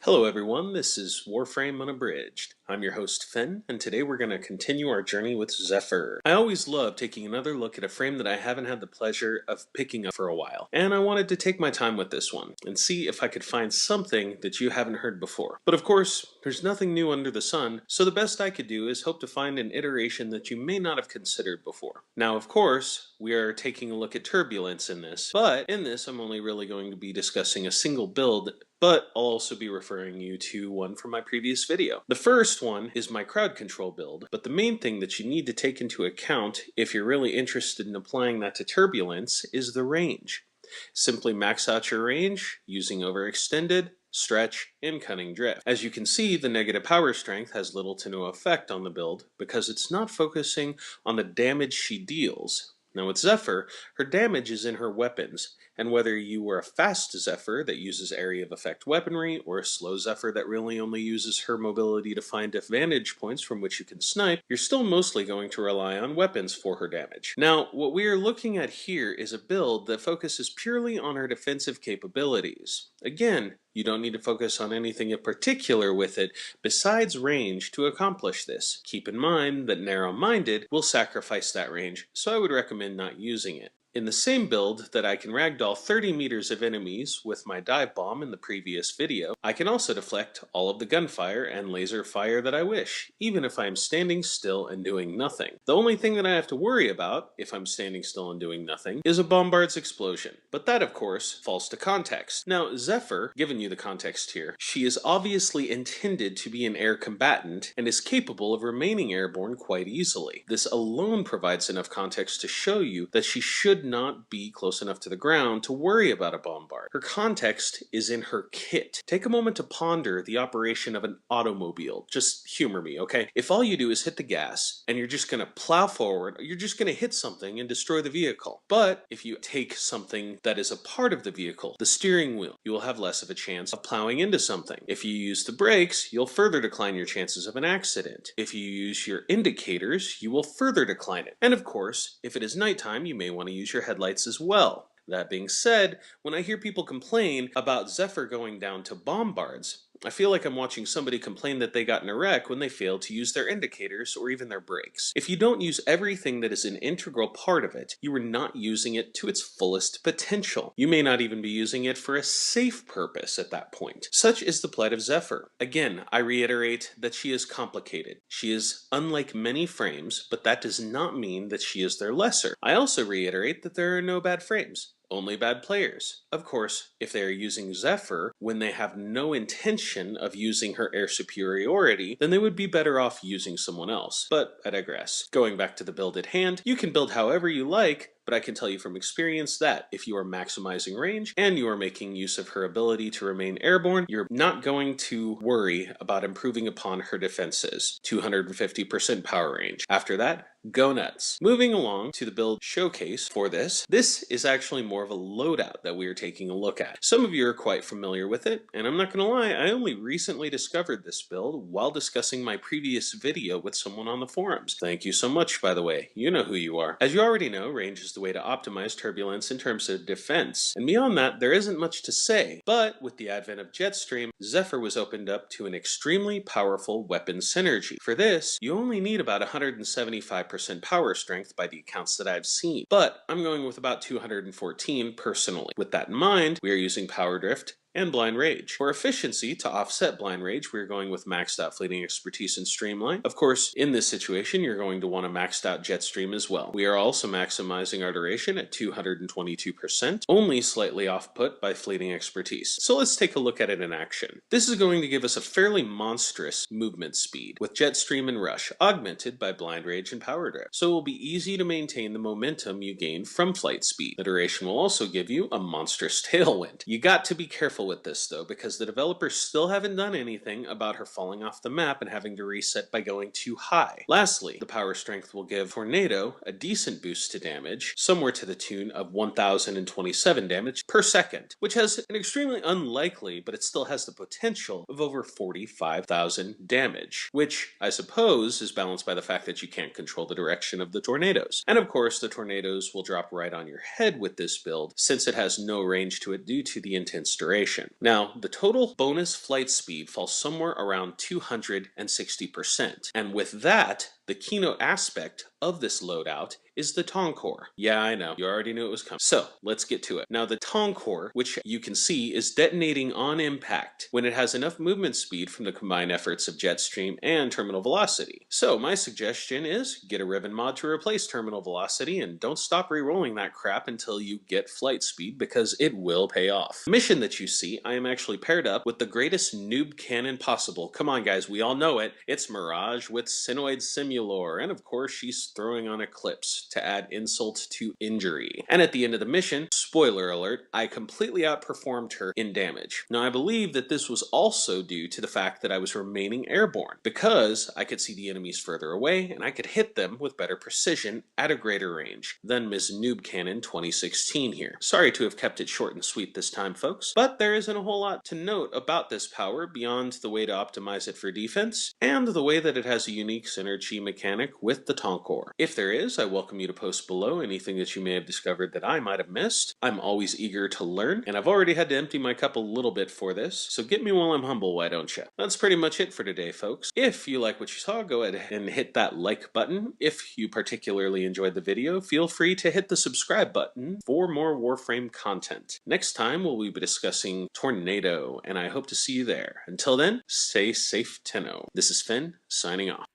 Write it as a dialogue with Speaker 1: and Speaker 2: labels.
Speaker 1: Hello everyone, this is Warframe Unabridged. I'm your host Fen, and today we're going to continue our journey with Zephyr. I always love taking another look at a frame that I haven't had the pleasure of picking up for a while, and I wanted to take my time with this one and see if I could find something that you haven't heard before. But of course, there's nothing new under the sun, so the best I could do is hope to find an iteration that you may not have considered before. Now of course, we are taking a look at Turbulence in this, but in this I'm only really going to be discussing a single build, but I'll also be referring you to one from my previous video. The first one is my crowd control build, but the main thing that you need to take into account if you're really interested in applying that to Turbulence is the range. Simply max out your range using overextended, stretch, and cunning drift. As you can see, the negative power strength has little to no effect on the build because it's not focusing on the damage she deals. Now with Zephyr, her damage is in her weapons, and whether you are a fast Zephyr that uses area of effect weaponry, or a slow Zephyr that really only uses her mobility to find vantage points from which you can snipe, you're still mostly going to rely on weapons for her damage. Now, what we are looking at here is a build that focuses purely on her defensive capabilities. Again, you don't need to focus on anything in particular with it besides range to accomplish this. Keep in mind that narrow-minded will sacrifice that range, so I would recommend not using it. In the same build that I can ragdoll 30 meters of enemies with my dive bomb in the previous video, I can also deflect all of the gunfire and laser fire that I wish, even if I am standing still and doing nothing. The only thing that I have to worry about, if I'm standing still and doing nothing, is a bombard's explosion. But that, of course, falls to context. Now, Zephyr, giving you the context here, she is obviously intended to be an air combatant and is capable of remaining airborne quite easily. This alone provides enough context to show you that she should not be close enough to the ground to worry about a bombard. Her context is in her kit. Take a moment to ponder the operation of an automobile. Just humor me, okay? If all you do is hit the gas and you're just gonna plow forward, you're just gonna hit something and destroy the vehicle. But if you take something that is a part of the vehicle, the steering wheel, you will have less of a chance of plowing into something. If you use the brakes, you'll further decline your chances of an accident. If you use your indicators, you will further decline it. And of course, if it is nighttime, you may want to use your headlights as well. That being said, when I hear people complain about Zephyr going down to bombards, I feel like I'm watching somebody complain that they got in a wreck when they failed to use their indicators or even their brakes. If you don't use everything that is an integral part of it, you are not using it to its fullest potential. You may not even be using it for a safe purpose at that point. Such is the plight of Zephyr. Again, I reiterate that she is complicated. She is unlike many frames, but that does not mean that she is their lesser. I also reiterate that there are no bad frames. Only bad players. Of course, if they are using Zephyr when they have no intention of using her air superiority, then they would be better off using someone else. But I digress. Going back to the build at hand, you can build however you like, but I can tell you from experience that if you are maximizing range and you are making use of her ability to remain airborne, you're not going to worry about improving upon her defenses. 250% power range. After that, go nuts. Moving along to the build showcase for this is actually more of a loadout that we are taking a look at. Some of you are quite familiar with it, and I'm not gonna lie, I only recently discovered this build while discussing my previous video with someone on the forums. Thank you so much, by the way. You know who you are. As you already know, range is the way to optimize Turbulence in terms of defense. And beyond that, there isn't much to say. But with the advent of Jetstream, Zephyr was opened up to an extremely powerful weapon synergy. For this, you only need about 175% power strength by the accounts that I've seen. But I'm going with about 214 personally. With that in mind, we are using Power Drift and Blind Rage. For efficiency, to offset Blind Rage, we're going with maxed out Fleeting Expertise and Streamline. Of course, in this situation, you're going to want a maxed out Jetstream as well. We are also maximizing our duration at 222%, only slightly off put by Fleeting Expertise. So let's take a look at it in action. This is going to give us a fairly monstrous movement speed, with Jetstream and Rush, augmented by Blind Rage and Power Drift. So it will be easy to maintain the momentum you gain from flight speed. The duration will also give you a monstrous tailwind. You got to be careful careful with this though, because the developers still haven't done anything about her falling off the map and having to reset by going too high. Lastly, the power strength will give Tornado a decent boost to damage, somewhere to the tune of 1027 damage per second, which has an extremely unlikely, but it still has the potential of over 45,000 damage, which I suppose is balanced by the fact that you can't control the direction of the tornadoes. And of course, the tornadoes will drop right on your head with this build, since it has no range to it due to the intense duration. Now, the total bonus flight speed falls somewhere around 260%, and with that, the keynote aspect of this loadout is the Toncore. Yeah, I know, you already knew it was coming. So, let's get to it. Now, the Toncore, which you can see is detonating on impact when it has enough movement speed from the combined efforts of Jetstream and Terminal Velocity. So, my suggestion is get a Ribbon mod to replace Terminal Velocity and don't stop re-rolling that crap until you get flight speed, because it will pay off. The mission that you see, I am actually paired up with the greatest noob cannon possible. Come on guys, we all know it. It's Mirage with Sinoid Simulor, and of course she's throwing on Eclipse to add insult to injury. And at the end of the mission, spoiler alert, I completely outperformed her in damage. Now I believe that this was also due to the fact that I was remaining airborne, because I could see the enemies further away and I could hit them with better precision at a greater range than Ms. Noob Cannon 2016 here. Sorry to have kept it short and sweet this time, folks, but there isn't a whole lot to note about this power beyond the way to optimize it for defense and the way that it has a unique synergy mechanic with the Toncore. If there is, I welcome you to post below anything that you may have discovered that I might have missed. I'm always eager to learn, and I've already had to empty my cup a little bit for this, so get me while I'm humble, why don't you? That's pretty much it for today, folks. If you like what you saw, go ahead and hit that like button. If you particularly enjoyed the video, feel free to hit the subscribe button for more Warframe content. Next time, we'll be discussing Tornado, and I hope to see you there. Until then, stay safe, Tenno. This is Finn, signing off.